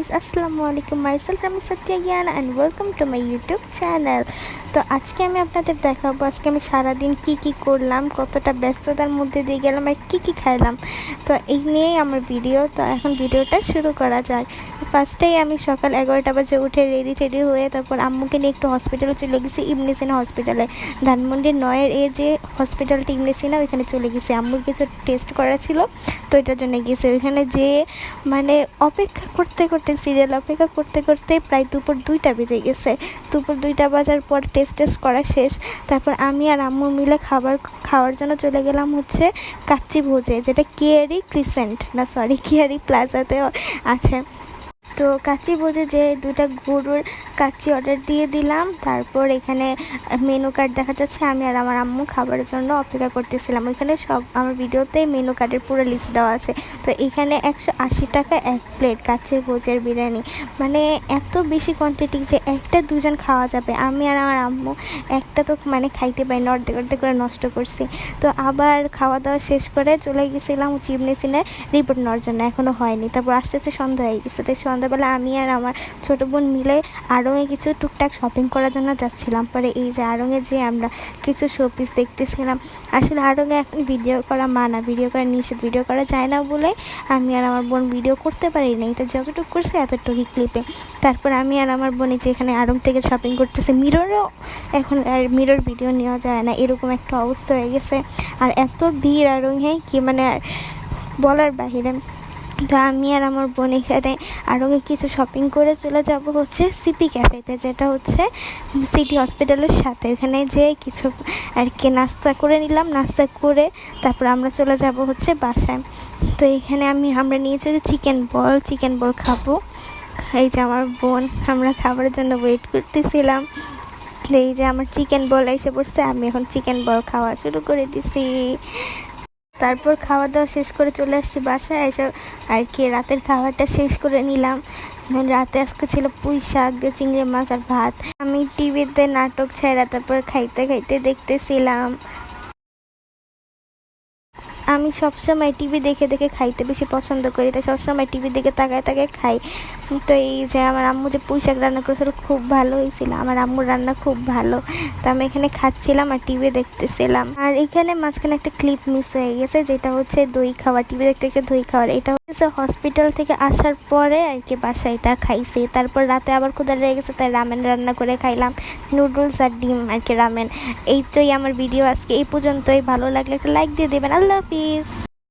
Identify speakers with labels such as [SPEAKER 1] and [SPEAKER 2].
[SPEAKER 1] Guys, আসসালামু আলাইকুম। Myself আমি সত্যা জ্ঞান and welcome to my YouTube channel. তো আজকে আমি আপনাদের দেখাবো আজকে আমি সারাদিন কি করলাম, কতটা ব্যস্ততার মধ্যে দিয়ে গেলাম আর কি খাইলাম। তো এই নিয়েই আমার ভিডিও। তো এখন ভিডিওটা শুরু করা যাক। ফার্স্টেই আমি সকাল 11টা বাজে উঠে রেডি হয়ে তারপর আম্মুকে নিয়ে একটু হসপিটালে চলে গেছি, ইবনে সিনা হসপিটালে। ধানমন্ডির 9-এর যে হসপিটালটি ইবনে সিনা, ওইখানে চলে গেছি। আম্মুর কিছু টেস্ট করা ছিল, তো এটার জন্য গেছি। ওইখানে যে মানে অপেক্ষা করতে সিরিয়াল অপেক্ষা করতে প্রায় দুপুর 2টা বেজে গেছে। দুপুর 2টা বাজার পর টেস্ট করা শেষ। তারপর আমি আর আম্মু মিলে খাওয়ার জন্য চলে গেলাম হচ্ছে কাচ্চি ভোজে, যেটা কিয়ারি প্লাজাতে আছে। তো কাচ্চি ভোজে যে 2টা গরুর কাচ্চি অর্ডার দিয়ে দিলাম। তারপর এখানে মেনু কার্ড দেখা যাচ্ছে, আমি আর আমার আম্মু খাবারের জন্য অপেক্ষা করতেছিলাম। ওইখানে সব আমার ভিডিওতেই মেনু কার্ডের পুরো লিস্ট দেওয়া আছে। তো এখানে 180 টাকা 1 প্লেট কাচ্চি ভোজের বিরিয়ানি, মানে এত বেশি কোয়ান্টিটি যে একটা দুজন খাওয়া যাবে। আমি আর আমার আম্মু একটা তো মানে খাইতে পারি না, অর্ধেক করে নষ্ট করছি। তো আবার খাওয়া দাওয়া শেষ করে চলে গেছিলাম ইবনে সিনায় রিপোর্ট নেওয়ার জন্য, এখনও হয়নি। তারপর আস্তে সন্ধ্যা হয়ে গেছে। তাই সন্ধ্যাবেলা আমি আর আমার ছোটো বোন মিলে আড়ংয়ে কিছু টুকটাক শপিং করার জন্য যাচ্ছিলাম। পরে এই যে আড়ংয়ে যে আমরা কিছু শোপিস দেখতেছিলাম। আসলে আড়ংয়ে এখন ভিডিও করা মানা, ভিডিও করা নিষেধ, ভিডিও করা যায় না বলে আমি আর আমার বোন ভিডিও করতে পারি নাই। তো যতটুকু করছে এতটুকুই ক্লিপে। তারপর আমি আর আমার বোনে যে এখানে আড়ং থেকে শপিং করতেছে, মিররও এখন আর মিরর ভিডিও নেওয়া যায় না, এরকম একটা অবস্থা হয়ে গেছে। আর এত ভিড় আড়ংয়ে কি মানে আর বলার বাহিরে। তো আমি আর আমার বোন এখানে আরও কিছু শপিং করে চলে যাব হচ্ছে সিপি ক্যাফেতে, যেটা হচ্ছে সিটি হসপিটালের সাথে। ওখানে যে কিছু আর কি নাস্তা করে নিলাম, নাস্তা করে তারপর আমরা চলে যাব হচ্ছে বাসায়। তো এখানে আমরা নিয়েছি যে চিকেন বল খাবো। এই যে আমার বোন, আমরা খাবারের জন্য ওয়েট করতেছিলাম। এই যে আমার চিকেন বল এসে পড়ছে, আমি এখন চিকেন বল খাওয়া শুরু করে দিছি। তারপর খাওয়া দাওয়া শেষ করে চলে আসছি বাসায়। এসব আর কি রাতের খাবারটা শেষ করে নিলাম। রাতে আজকে ছিল পুঁই শাক দিয়ে চিংড়ি মাছ আর ভাত। আমি টিভিতে নাটক ছাড়া তারপর খাইতে দেখতেছিলাম। আমি সবসময় টিভি দেখে খাইতে বেশি পছন্দ করি, তাই সবসময় টিভির দিকে তাকায় খাই। তো এই যে আমার আম্মু যে পুঁই শাক রান্না করেছিল খুব ভালো হয়েছিল, আমার আম্মুর রান্না খুব ভালো। তো আমি এখানে খাচ্ছিলাম আর টিভি দেখতেছিলাম। আর এখানে মাঝখানে একটা ক্লিপ মিস হয়ে গেছে, যেটা হচ্ছে দই খাওয়া, টিভি দেখতে দই খাওয়ার। এটা হচ্ছে হসপিটাল থেকে আসার পরে আর কি বাসায় এটা খাইছি। তারপর রাতে আবার ক্ষুধা লেগে গেছে, তাই রামেন রান্না করে খাইলাম, নুডলস আর ডিম আর কি রামেন। এইটাই আমার ভিডিও আজকে এই পর্যন্তই। ভালো লাগলে একটা লাইক দিয়ে দেবেন। আল্লাহ হাফিজ।